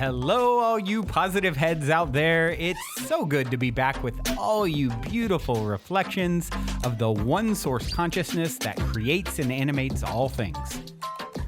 Hello, all you positive heads out there. It's so good to be back with all you beautiful reflections of the one source consciousness that creates and animates all things.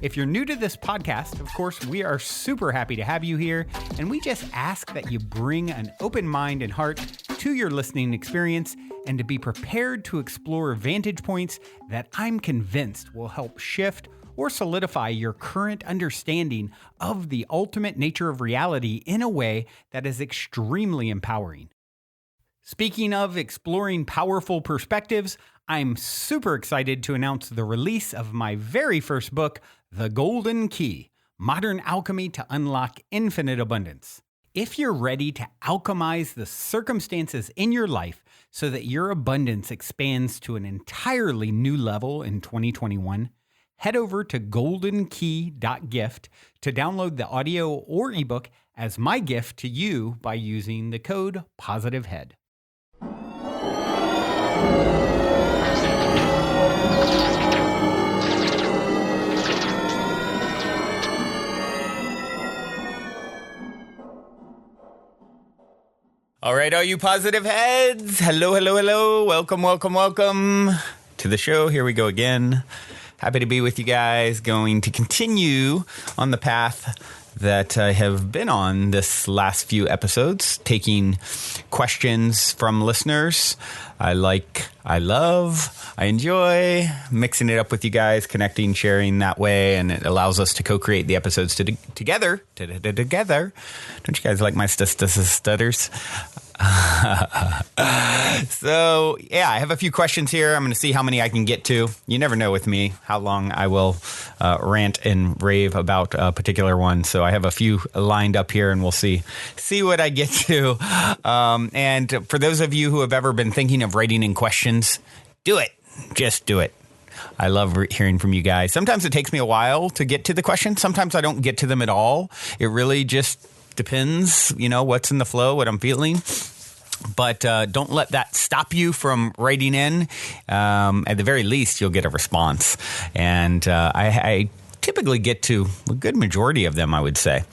If you're new to this podcast, of course, we are super happy to have you here, and we just ask that you bring an open mind and heart to your listening experience and to be prepared to explore vantage points that I'm convinced will help shift or solidify your current understanding of the ultimate nature of reality in a way that is extremely empowering. Speaking of exploring powerful perspectives, I'm super excited to announce the release of my very first book, The Golden Key: Modern Alchemy to Unlock Infinite Abundance. If you're ready to alchemize the circumstances in your life so that your abundance expands to an entirely new level in 2021, head over to goldenkey.gift to download the audio or ebook as my gift to you by using the code POSITIVEHEAD. All right, all you positive heads. Hello, hello, hello. Welcome, welcome, welcome to the show. Here we go again. Happy to be with you guys. Going to continue on the path that I have been on this last few episodes, taking questions from listeners. I enjoy mixing it up with you guys, connecting, sharing that way, and it allows us to co-create the episodes together. Together. Don't you guys like my stutters? So, yeah, I have a few questions here. I'm going to see how many I can get to. You never know with me how long I will rant and rave about a particular one. So I have a few lined up here, and we'll see what I get to. And for those of you who have ever been thinking of writing in questions, do it. Just do it. I love hearing from you guys. Sometimes it takes me a while to get to the questions. Sometimes I don't get to them at all. It really just depends, what's in the flow, what I'm feeling. But don't let that stop you from writing in. At the very least, you'll get a response. And I typically get to a good majority of them, I would say.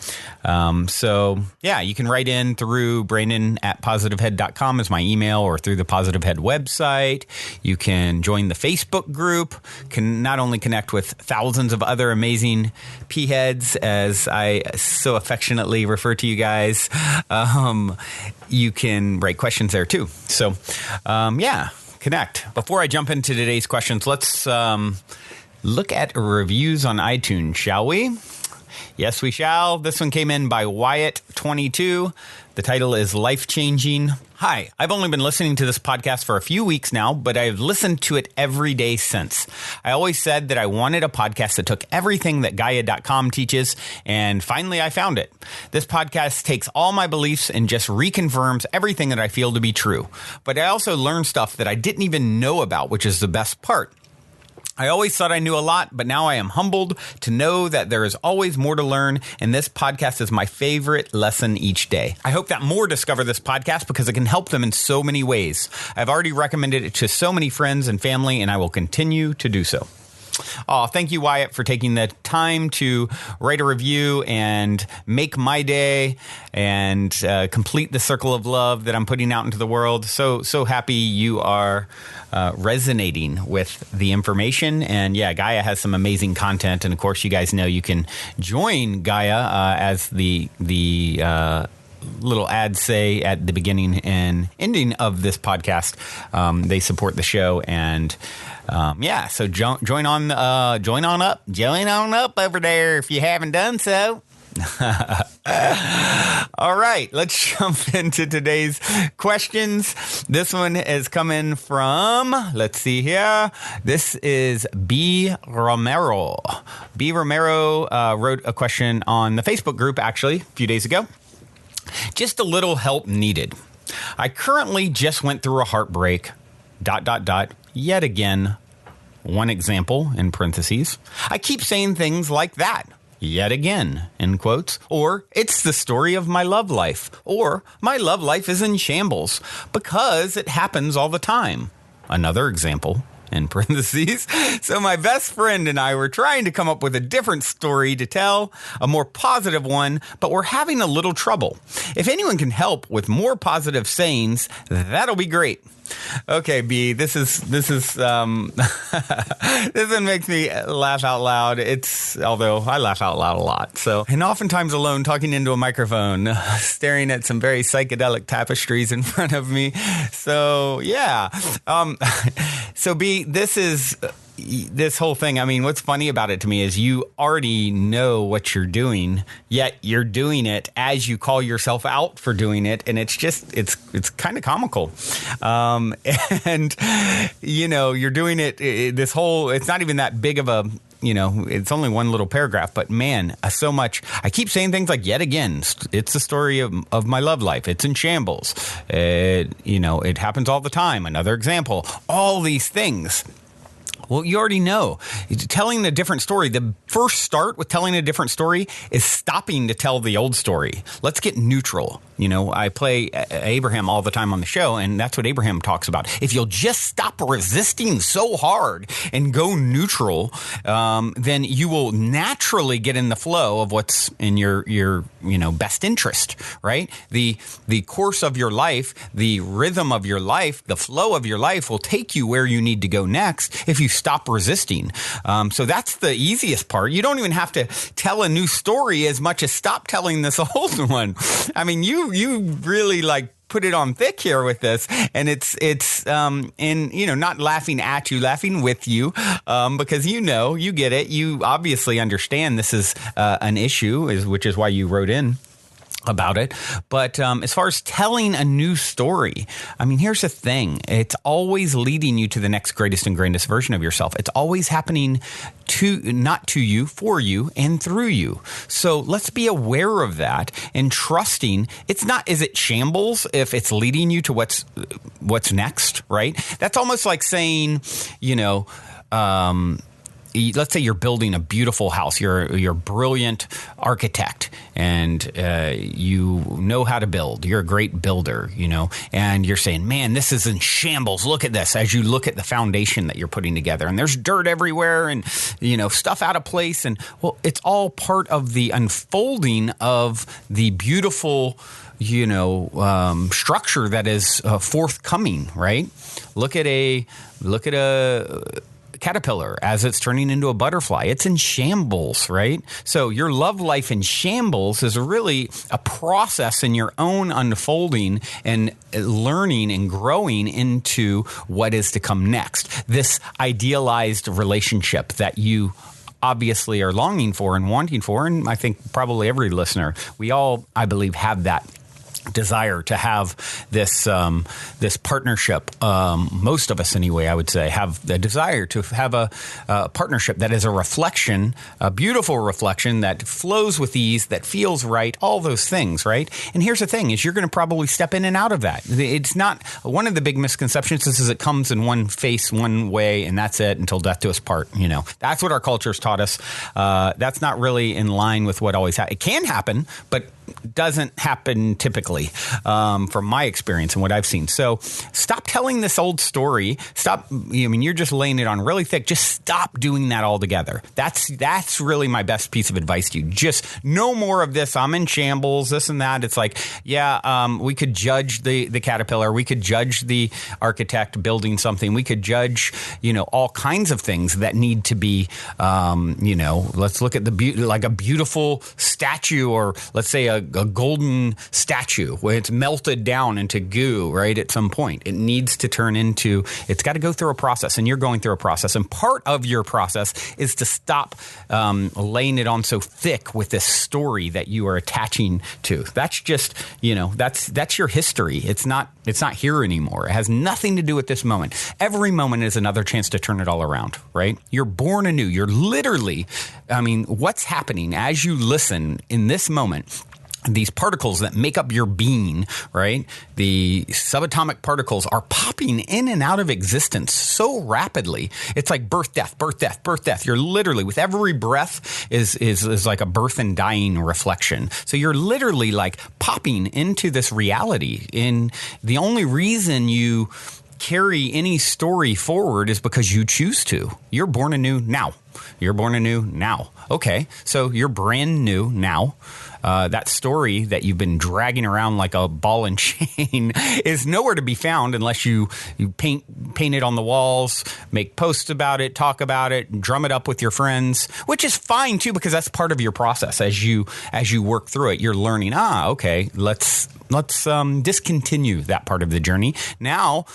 So, yeah, you can write in through Brandon@positivehead.com is my email, or through the Positive Head website. You can join the Facebook group, can not only connect with thousands of other amazing P-heads, as I so affectionately refer to you guys. You can write questions there too. So, yeah, connect. Before I jump into today's questions, let's look at reviews on iTunes, shall we? Yes, we shall. This one came in by Wyatt22. The title is Life Changing. Hi, I've only been listening to this podcast for a few weeks now, but I've listened to it every day since. I always said that I wanted a podcast that took everything that Gaia.com teaches, and finally I found it. This podcast takes all my beliefs and just reconfirms everything that I feel to be true. But I also learned stuff that I didn't even know about, which is the best part. I always thought I knew a lot, but now I am humbled to know that there is always more to learn, and this podcast is my favorite lesson each day. I hope that more discover this podcast because it can help them in so many ways. I've already recommended it to so many friends and family, and I will continue to do so. Oh, thank you, Wyatt, for taking the time to write a review and make my day and complete the circle of love that I'm putting out into the world. So happy you are resonating with the information. And yeah, Gaia has some amazing content. And of course, you guys know you can join Gaia as the little ads say at the beginning and ending of this podcast. They support the show, and yeah, so join on up over there if you haven't done so. All right, let's jump into today's questions. This one is coming from, let's see here. This is B. Romero. B. Romero wrote a question on the Facebook group, actually, a few days ago. Just a little help needed. I currently just went through a heartbreak, ... yet again. One example, in parentheses. I keep saying things like that. Yet again, in quotes. Or, it's the story of my love life. Or, my love life is in shambles. Because it happens all the time. Another example, in parentheses. So my best friend and I were trying to come up with a different story to tell, a more positive one, but we're having a little trouble. If anyone can help with more positive sayings, that'll be great. Okay, B, this one makes me laugh out loud. Although I laugh out loud a lot. So, and oftentimes alone, talking into a microphone, staring at some very psychedelic tapestries in front of me. So, yeah. So B, this whole thing, I mean, what's funny about it to me is you already know what you're doing, yet you're doing it as you call yourself out for doing it. And it's kind of comical. And, you're doing it, it's not even that big of a, it's only one little paragraph, but man, so much. I keep saying things like, yet again, it's the story of my love life. It's in shambles. It happens all the time. Another example, all these things. Well, you already know. Telling a different story, the first start with telling a different story is stopping to tell the old story. Let's get neutral. I play Abraham all the time on the show, and that's what Abraham talks about. If you'll just stop resisting so hard and go neutral, then you will naturally get in the flow of what's in your best interest, right? The course of your life, the rhythm of your life, the flow of your life will take you where you need to go next if you stop resisting. So that's the easiest part. You don't even have to tell a new story as much as stop telling this old one. I mean, you really put it on thick here with this, and it's not laughing at you, laughing with you, because you get it. You obviously understand this is an issue, which is why you wrote in about it. But as far as telling a new story, I mean, here's the thing. It's always leading you to the next greatest and grandest version of yourself. It's always happening not to you, for you, and through you. So let's be aware of that and trusting. Is it shambles if it's leading you to what's next, right? That's almost like saying, let's say you're building a beautiful house. You're a brilliant architect, and you know how to build. You're a great builder, and you're saying, man, this is in shambles. Look at this. As you look at the foundation that you're putting together, and there's dirt everywhere, and stuff out of place, and well, it's all part of the unfolding of the beautiful structure that is forthcoming, right? Look at a caterpillar as it's turning into a butterfly. It's in shambles, right? So your love life in shambles is really a process in your own unfolding and learning and growing into what is to come next. This idealized relationship that you obviously are longing for and wanting for, and I think probably every listener, we all, I believe, have that desire to have this partnership. Most of us, anyway, I would say, have the desire to have a partnership that is a reflection, a beautiful reflection that flows with ease, that feels right, all those things, right? And here's the thing: is you're going to probably step in and out of that. It's not one of the big misconceptions is it comes in one face, one way, and that's it until death do us part. That's what our culture's taught us. That's not really in line with what always happens. It can happen, but doesn't happen typically, from my experience and what I've seen. So stop telling this old story. Stop. You're just laying it on really thick. Just stop doing that altogether. That's really my best piece of advice to you. Just no more of this. I'm in shambles, this and that. It's like, we could judge the caterpillar. We could judge the architect building something. We could judge, all kinds of things that need to be, let's look at like a beautiful statue, or let's say a golden statue where it's melted down into goo, right? At some point, it needs to turn into, it's got to go through a process, and you're going through a process. And part of your process is to stop laying it on so thick with this story that you are attaching to. That's just, that's your history. It's not here anymore. It has nothing to do with this moment. Every moment is another chance to turn it all around, right? You're born anew. You're literally, what's happening as you listen in this moment? These particles that make up your being, right? The subatomic particles are popping in and out of existence so rapidly. It's like birth, death, birth, death, birth, death. You're literally, with every breath is like a birth and dying reflection. So you're literally like popping into this reality. And the only reason you carry any story forward is because you choose to. You're born anew now. You're born anew now. Okay, so you're brand new now. That story that you've been dragging around like a ball and chain is nowhere to be found unless you paint it on the walls, make posts about it, talk about it, drum it up with your friends, which is fine too, because that's part of your process as you work through it. You're learning, okay, let's discontinue that part of the journey. Now,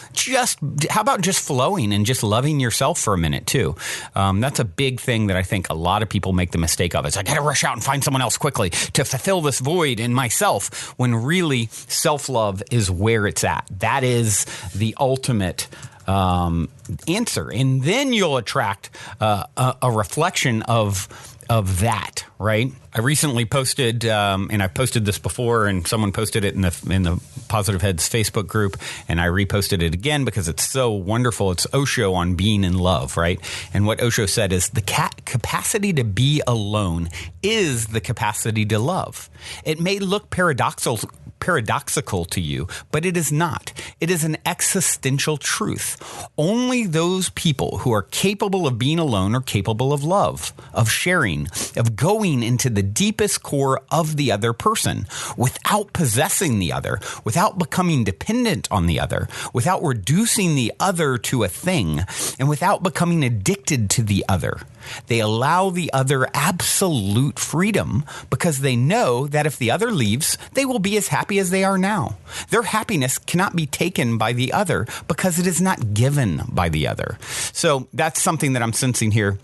how about just flowing and just loving yourself for a minute too? That's a big thing that I think a lot of people make the mistake of. Is I got to rush out and find someone else quickly to fulfill this void in myself, when really self-love is where it's at. That is the ultimate answer. And then you'll attract a reflection of that, right? I recently posted, and I've posted this before, and someone posted it in the Positive Heads Facebook group, and I reposted it again because it's so wonderful. It's Osho on being in love, right? And what Osho said is the capacity to be alone is the capacity to love. It may look paradoxical to you, but it is not. It is an existential truth. Only those people who are capable of being alone are capable of love, of sharing, of going into the deepest core of the other person without possessing the other, without becoming dependent on the other, without reducing the other to a thing, and without becoming addicted to the other. They allow the other absolute freedom because they know that if the other leaves, they will be as happy as they are now. Their happiness cannot be taken by the other because it is not given by the other. So that's something that I'm sensing here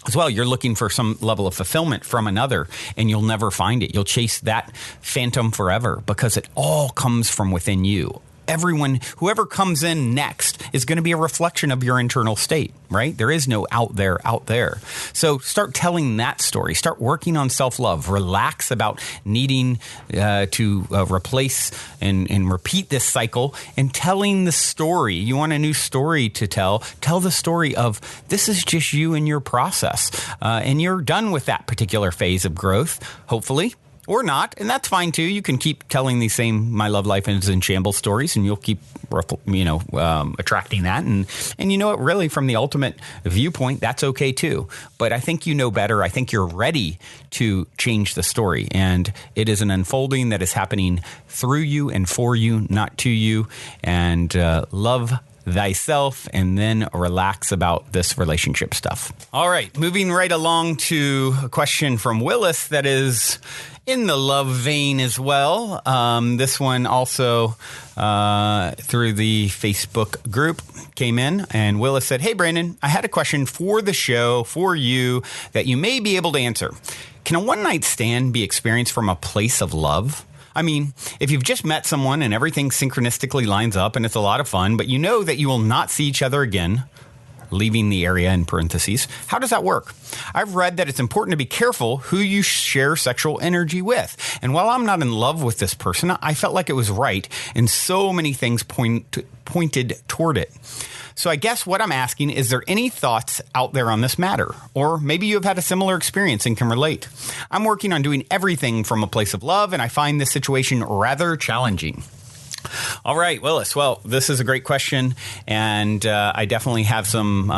as well. You're looking for some level of fulfillment from another, and you'll never find it. You'll chase that phantom forever because it all comes from within you. Whoever comes in next is going to be a reflection of your internal state, right? There is no out there. So start telling that story. Start working on self-love. Relax about needing to replace and repeat this cycle, and telling the story. You want a new story to tell? Tell the story of this is just you and your process. And you're done with that particular phase of growth, hopefully. Or not, and that's fine too. You can keep telling these same "My love life is in shambles" stories, and you'll keep, attracting that. And you know what? Really, from the ultimate viewpoint, that's okay too. But I think you know better. I think you're ready to change the story, and it is an unfolding that is happening through you and for you, not to you. And love thyself, and then relax about this relationship stuff. All right, moving right along to a question from Willis that is in the love vein as well. This one also through the Facebook group came in, and Willis said, "Hey, Brandon, I had a question for the show for you that you may be able to answer. Can a one-night stand be experienced from a place of love? I mean, if you've just met someone and everything synchronistically lines up and it's a lot of fun, but you know that you will not see each other again," leaving the area in parentheses, "how does that work? I've read that it's important to be careful who you share sexual energy with. And while I'm not in love with this person, I felt like it was right, and so many things pointed toward it. So I guess what I'm asking, is there any thoughts out there on this matter? Or maybe you have had a similar experience and can relate. I'm working on doing everything from a place of love, and I find this situation rather challenging." All right, Willis. Well, this is a great question, and I definitely have some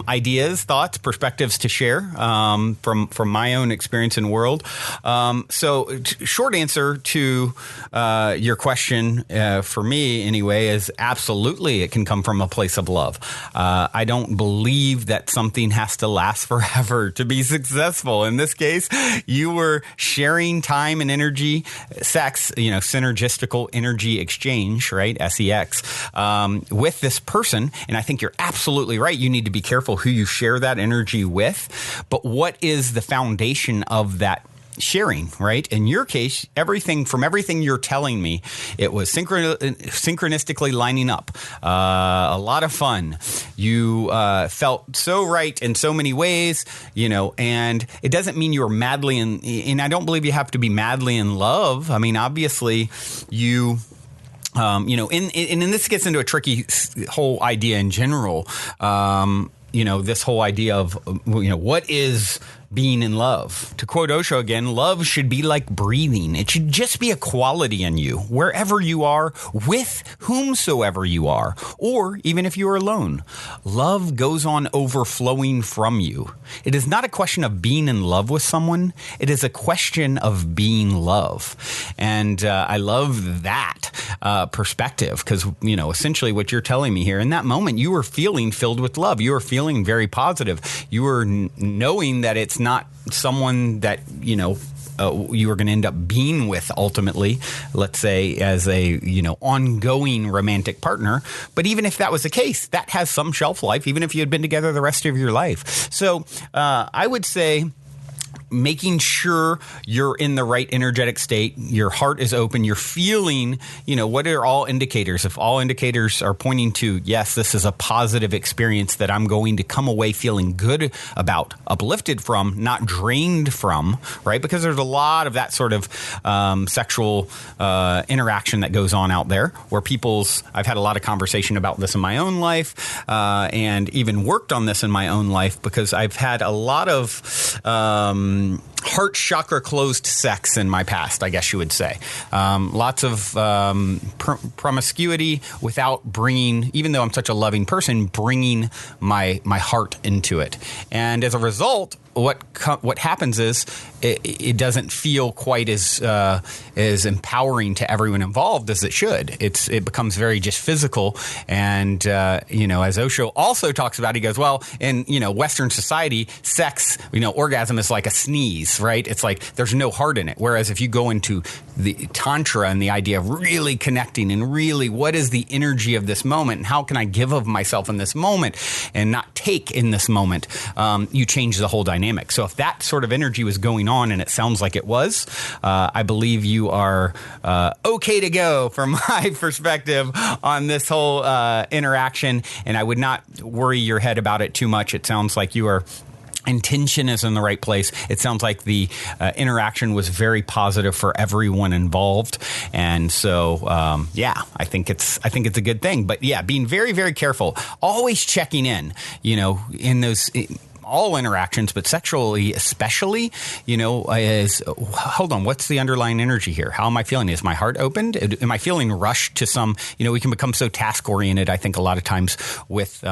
ideas, thoughts, perspectives to share from my own experience and world. Short answer to your question, for me anyway, is absolutely it can come from a place of love. I don't believe that something has to last forever to be successful. In this case, you were sharing time and energy, sex, synergistical energy exchange, right? SEX, with this person. And I think you're absolutely right. You need to be careful who you share that energy with. But what is the foundation of that sharing, right? In your case, everything you're telling me, it was synchronistically lining up. A lot of fun. You felt so right in so many ways, and it doesn't mean you were madly and I don't believe you have to be madly in love. I mean, obviously you and this gets into a tricky whole idea in general. This whole idea of, what is being in love. To quote Osho again, love should be like breathing. It should just be a quality in you, wherever you are, with whomsoever you are, or even if you are alone. Love goes on overflowing from you. It is not a question of being in love with someone. It is a question of being love. And I love that perspective because, essentially what you're telling me here, in that moment, you were feeling filled with love. You were feeling very positive. You were knowing that it's not someone that, you were going to end up being with ultimately, let's say as a, ongoing romantic partner. But even if that was the case, that has some shelf life, even if you had been together the rest of your life. So I would say making sure you're in the right energetic state, your heart is open, you're feeling, what are all indicators? If all indicators are pointing to, yes, this is a positive experience that I'm going to come away feeling good about, uplifted from, not drained from, right? Because there's a lot of that sort of sexual interaction that goes on out there where I've had a lot of conversation about this in my own life and even worked on this in my own life because I've had a lot of heart chakra closed sex in my past, I guess you would say. Lots of promiscuity without bringing, even though I'm such a loving person, bringing my heart into it. And as a result, what happens is it doesn't feel quite as empowering to everyone involved as it should. It becomes very just physical. And, as Osho also talks about, he goes, well, in, Western society, sex, orgasm is like a sneeze, right? It's like there's no heart in it. Whereas if you go into the Tantra and the idea of really connecting and really what is the energy of this moment and how can I give of myself in this moment and not take in this moment, you change the whole dynamic. So if that sort of energy was going on, and it sounds like it was, I believe you are okay to go from my perspective on this whole interaction, and I would not worry your head about it too much. It sounds like you are intention is in the right place. It sounds like the interaction was very positive for everyone involved, and so I think it's a good thing. But yeah, being very, very careful, always checking in. In those. All interactions, but sexually especially, is, hold on, what's the underlying energy here? How am I feeling? Is my heart opened? Am I feeling rushed to some, we can become so task-oriented, I think, a lot of times with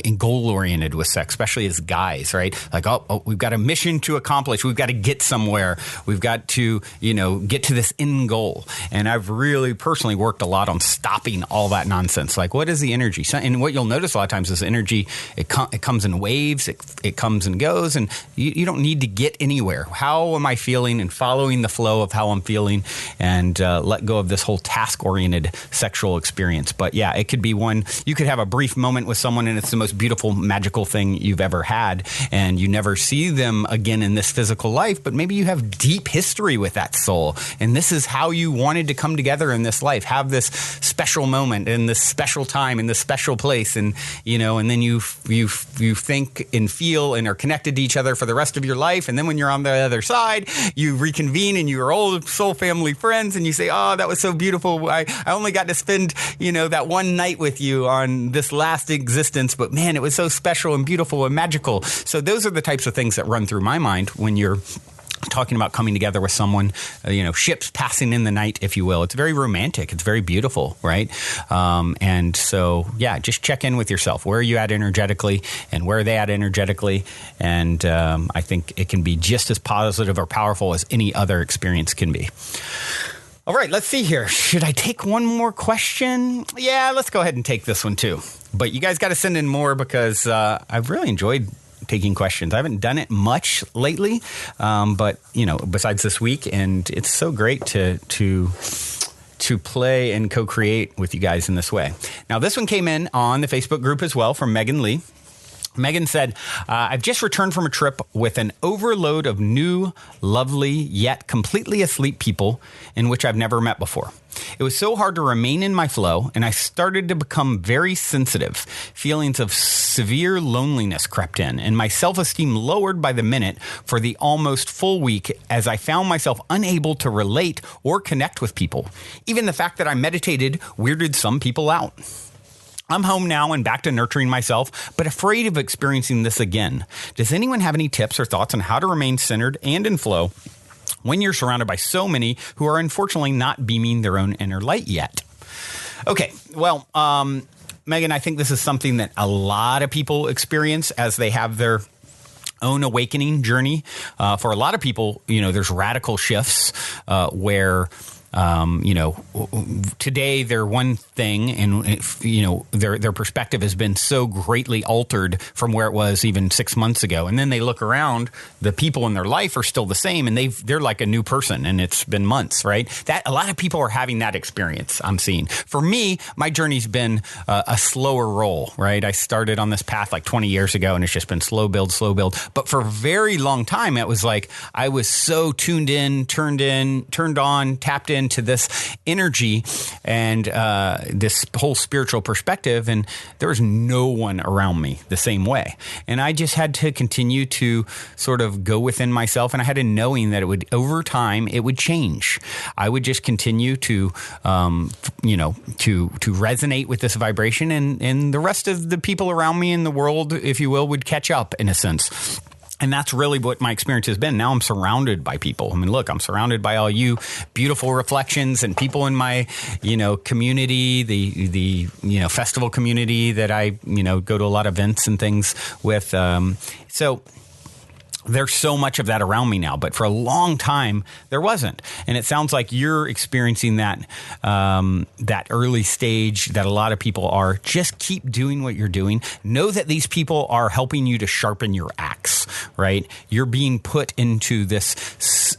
and goal-oriented with sex, especially as guys, right? Like, oh, we've got a mission to accomplish. We've got to get somewhere. We've got to, get to this end goal. And I've really personally worked a lot on stopping all that nonsense. Like, what is the energy? And what you'll notice a lot of times is energy, it comes in waves. It comes and goes, and you don't need to get anywhere. How am I feeling? And following the flow of how I'm feeling, and let go of this whole task-oriented sexual experience. But yeah, it could be one, you could have a brief moment with someone and it's the most beautiful, magical thing you've ever had, and you never see them again in this physical life, but maybe you have deep history with that soul, and this is how you wanted to come together in this life, have this special moment in this special time in this special place, and and then you think and feel and are connected to each other for the rest of your life, and then when you're on the other side, you reconvene and you are old soul family friends, and you say, oh, that was so beautiful, I only got to spend that one night with you on this last existence, but man, it was so special and beautiful and magical. So those are the types of things that run through my mind when you're talking about coming together with someone, ships passing in the night, if you will. It's very romantic. It's very beautiful, right? And so, yeah, just check in with yourself. Where are you at energetically, and where are they at energetically? And I think it can be just as positive or powerful as any other experience can be. All right, let's see here. Should I take one more question? Yeah, let's go ahead and take this one too. But you guys got to send in more because I've really enjoyed taking questions. I haven't done it much lately, but besides this week, and it's so great to play and co-create with you guys in this way. Now, this one came in on the Facebook group as well from Megan Lee. Megan said, I've just returned from a trip with an overload of new, lovely, yet completely asleep people in which I've never met before. It was so hard to remain in my flow, and I started to become very sensitive. Feelings of severe loneliness crept in, and my self-esteem lowered by the minute for the almost full week as I found myself unable to relate or connect with people. Even the fact that I meditated weirded some people out. I'm home now and back to nurturing myself, but afraid of experiencing this again. Does anyone have any tips or thoughts on how to remain centered and in flow when you're surrounded by so many who are unfortunately not beaming their own inner light yet? Okay, well, Megan, I think this is something that a lot of people experience as they have their own awakening journey. For a lot of people, there's radical shifts where today they're one thing, and their perspective has been so greatly altered from where it was even 6 months ago. And then they look around, the people in their life are still the same, and they're like a new person, and it's been months, right? That a lot of people are having that experience. I'm seeing. For me, my journey's been a slower roll, right? I started on this path like 20 years ago, and it's just been slow build. But for a very long time, it was like I was so tuned in, turned on, tapped in to this energy and this whole spiritual perspective, and there was no one around me the same way. And I just had to continue to sort of go within myself, and I had a knowing that it would, over time, it would change. I would just continue to resonate with this vibration, and the rest of the people around me in the world, if you will, would catch up in a sense. And that's really what my experience has been. Now I'm surrounded by people. I mean, look, I'm surrounded by all you beautiful reflections and people in my, community, the festival community that I, go to a lot of events and things with. So there's so much of that around me now, but for a long time there wasn't. And it sounds like you're experiencing that early stage that a lot of people are. Just keep doing what you're doing. Know that these people are helping you to sharpen your axe, right? You're being put into this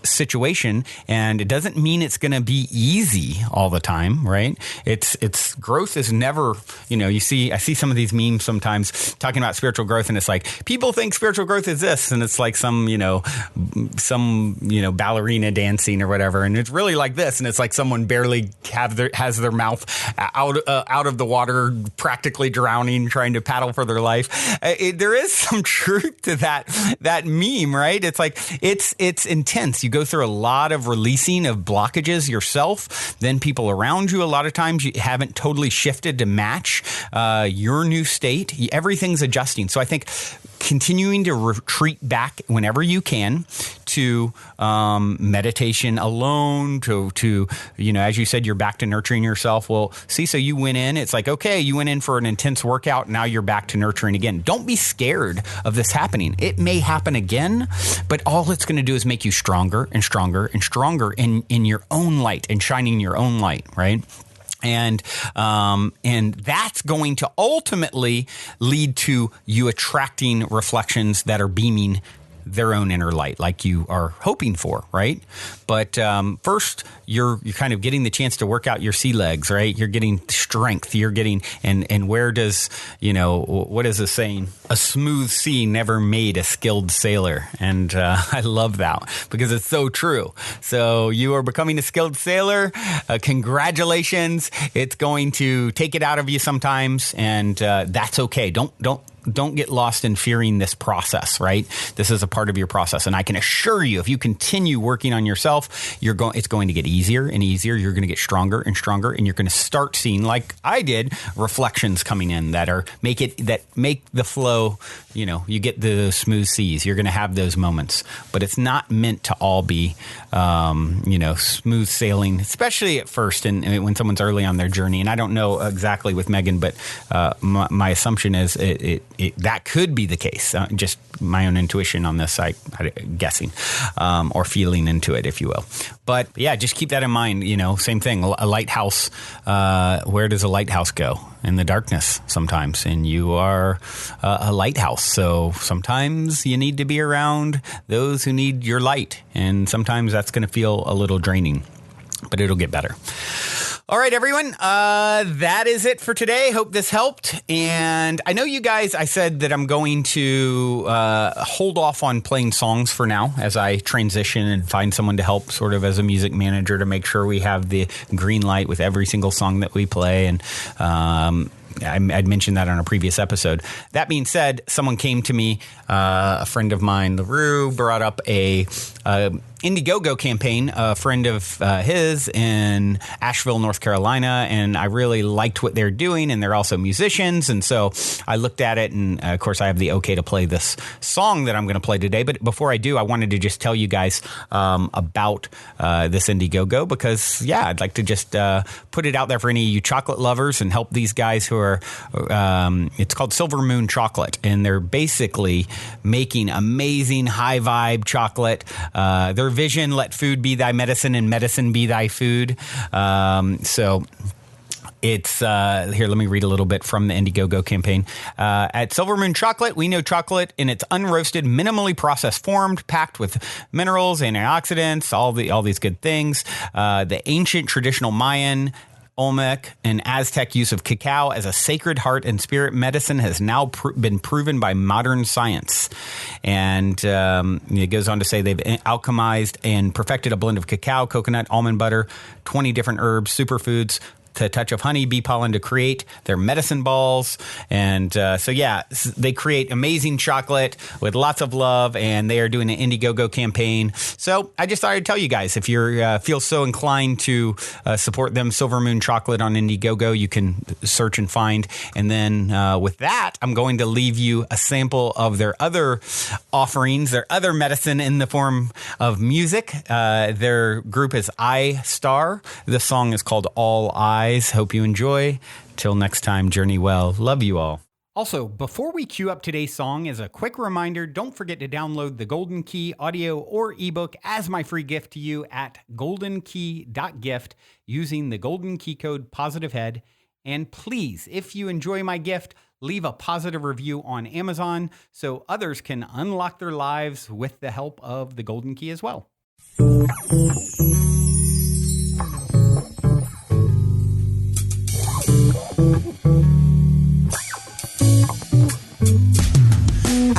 situation, and it doesn't mean it's going to be easy all the time, right? It's growth is never, I see some of these memes sometimes talking about spiritual growth, and it's like people think spiritual growth is this, and it's like some ballerina dancing or whatever, and it's really like this, and it's like someone barely has their mouth out of the water, practically drowning, trying to paddle for their life. There is some truth to that meme, right? It's like it's intense. You go through a lot of releasing of blockages yourself. Then people around you, a lot of times you haven't totally shifted to match your new state. Everything's adjusting. So I think continuing to retreat back whenever you can to meditation alone, to as you said, you're back to nurturing yourself. Well, see, so you went in, it's like, okay, you went in for an intense workout. Now you're back to nurturing again. Don't be scared of this happening. It may happen again, but all it's going to do is make you stronger and stronger and stronger in your own light and shining your own light, right? And that's going to ultimately lead to you attracting reflections that are beaming their own inner light, like you are hoping for, right? But first, you're kind of getting the chance to work out your sea legs, right? You're getting strength. You're getting and where does what is the saying? A smooth sea never made a skilled sailor, and I love that because it's so true. So you are becoming a skilled sailor. Congratulations! It's going to take it out of you sometimes, and that's okay. Don't get lost in fearing this process, right? This is a part of your process. And I can assure you, if you continue working on yourself, it's going to get easier and easier. You're going to get stronger and stronger, and you're going to start seeing, like I did, reflections coming in that make the flow, you get the smooth seas. You're going to have those moments, but it's not meant to all be, smooth sailing, especially at first and when someone's early on their journey. And I don't know exactly with Megan, but my assumption is that could be the case. Just my own intuition on this, I'm guessing, or feeling into it, if you will. But yeah, just keep that in mind. Same thing. A lighthouse. Where does a lighthouse go? In the darkness sometimes, and you are a lighthouse. So sometimes you need to be around those who need your light, and sometimes that's going to feel a little draining, but it'll get better. All right, everyone. That is it for today. Hope this helped. And I know you guys, I said that I'm going to hold off on playing songs for now as I transition and find someone to help sort of as a music manager to make sure we have the green light with every single song that we play. And I'd mentioned that on a previous episode. That being said, someone came to me, a friend of mine, LaRue, brought up a Indiegogo campaign, a friend of his in Asheville, North Carolina, and I really liked what they're doing, and they're also musicians, and so I looked at it, and of course I have the okay to play this song that I'm going to play today, but before I do, I wanted to just tell you guys about this Indiegogo, because, yeah, I'd like to just put it out there for any of you chocolate lovers and help these guys who are, it's called Silver Moon Chocolate, and they're basically making amazing high vibe chocolate. Their vision, let food be thy medicine and medicine be thy food. So it's here, let me read a little bit from the Indiegogo campaign. At Silver Moon Chocolate, we know chocolate in its unroasted, minimally processed form, packed with minerals, antioxidants, all these good things. The ancient traditional Mayan, Olmec, and Aztec use of cacao as a sacred heart and spirit medicine has now been proven by modern science. And it goes on to say they've alchemized and perfected a blend of cacao, coconut, almond butter, 20 different herbs, superfoods, to a touch of honey, bee pollen to create their medicine balls. And so, yeah, they create amazing chocolate with lots of love, and they are doing an Indiegogo campaign. So I just thought I'd tell you guys, if you feel so inclined to support them, Silver Moon Chocolate on Indiegogo, you can search and find. And then with that, I'm going to leave you a sample of their other offerings, their other medicine in the form of music. Their group is iStar. The song is called All Eyes. Hope you enjoy. Till next time, journey well. Love you all. Also, before we cue up today's song, as a quick reminder, don't forget to download the Golden Key audio or ebook as my free gift to you at goldenkey.gift using the Golden Key code POSITIVEHEAD. And please, if you enjoy my gift, leave a positive review on Amazon so others can unlock their lives with the help of the Golden Key as well.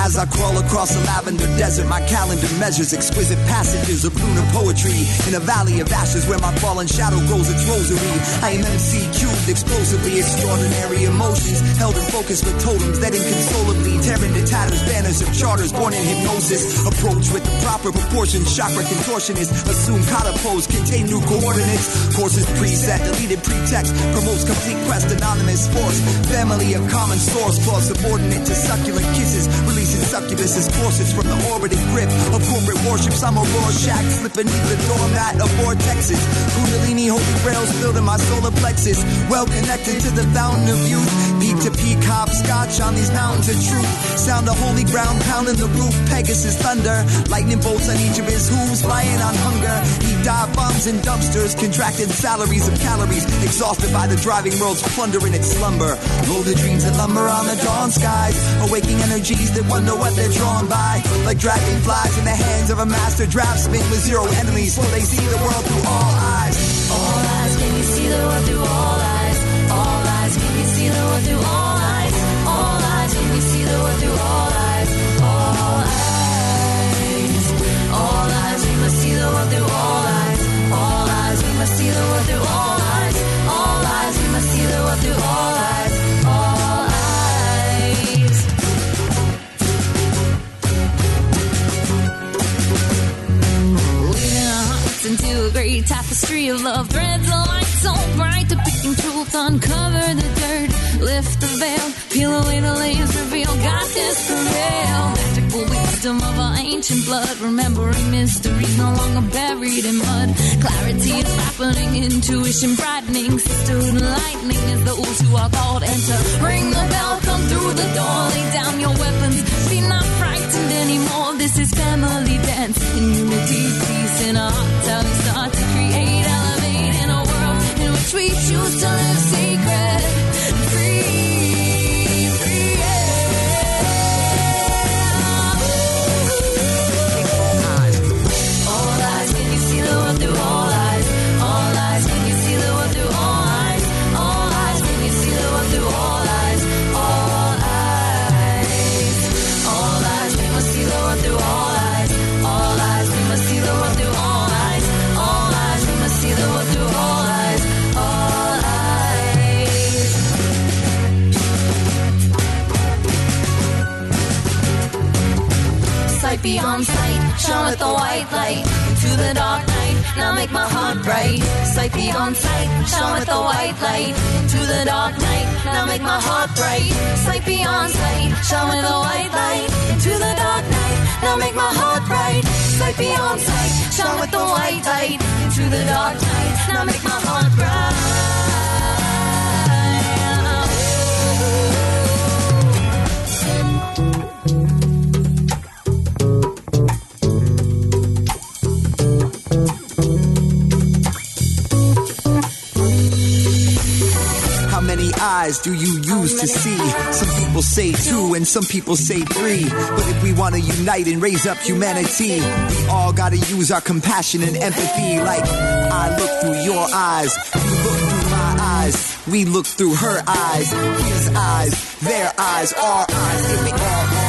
As I crawl across the lavender desert, my calendar measures exquisite passages of lunar poetry. In a valley of ashes where my fallen shadow grows its rosary, I am MC cubed explosively, extraordinary emotions held in focus with totems that inconsolably tear into tatters, banners of charters born in hypnosis. Approach with the proper proportions, chakra contortionists assume kata pose, contain new coordinates. Courses preset, deleted pretext, promotes complete quest, anonymous force, family of common source, clause subordinate to succulent kisses, releasing succubus's corsets from the orbiting grip of corporate warships. I'm a Rorschach, slip beneath the doormat of vortexes. Kundalini holy grails filled in my solar plexus, well connected to the fountain of youth. Peak to peak, hopscotch on these mountains of truth. Sound of holy ground pounding the roof, Pegasus thunder, lightning bolts on each of his hooves, flying on hunger. He dive bombs in dumpsters, contracted salaries of calories, exhausted by the driving world's plunder in its slumber. Loaded dreams that lumber on the dawn skies, awaking energies that wonder what they're drawn by. Like dragonflies in the hands of a master draftsman with zero enemies, so they see the world through all eyes. All eyes, can you see the world through all eyes? All eyes, can you see the world through all eyes? All eyes, can you see the world through all eyes? All eyes, all eyes, we must see the world through all eyes. All eyes, we must see the world through all eyes. All eyes, we must see the world through all eyes. All eyes. Into a great tapestry of love, threads of light so bright, depicting truth. Uncover the dirt, lift the veil, peel away the layers, reveal God this prevail. Magical wisdom of our ancient blood, remembering mysteries no longer buried in mud. Clarity is happening, intuition brightening, sisterhood enlightening as those who are called enter. Ring the bell, come through the door, lay down your weapons, be not frightened anymore. This is family dance in unity, peace in our hearts. How we start to create, elevate in a world in which we choose to live sacred, free, free, yeah. All eyes, can you see the world through all eyes? All eyes, can you see the world through all eyes? All eyes, can you see the world through all eyes? All eyes, all eyes, we must see the world through all eyes. All eyes, we must see the world through all eyes. All eyes, we must see the world through all eyes. All eyes. sight beyond sight, shone with the white light into the dark night. Now make my heart bright. Sight beyond sight, shone with the white light into the dark night. Now make my heart bright. Sight beyond sight, shone with the white light into the dark night. Now make my heart bright. Sight beyond sight, shone with the white light into the dark night. Now make my heart bright. How many eyes do you use to see? Some people say 2 and some people say 3. But if we want to unite and raise up humanity, we all gotta use our compassion and empathy. Like, I look through your eyes, you look through my eyes, we look through her eyes, his eyes, their eyes, our eyes, and we all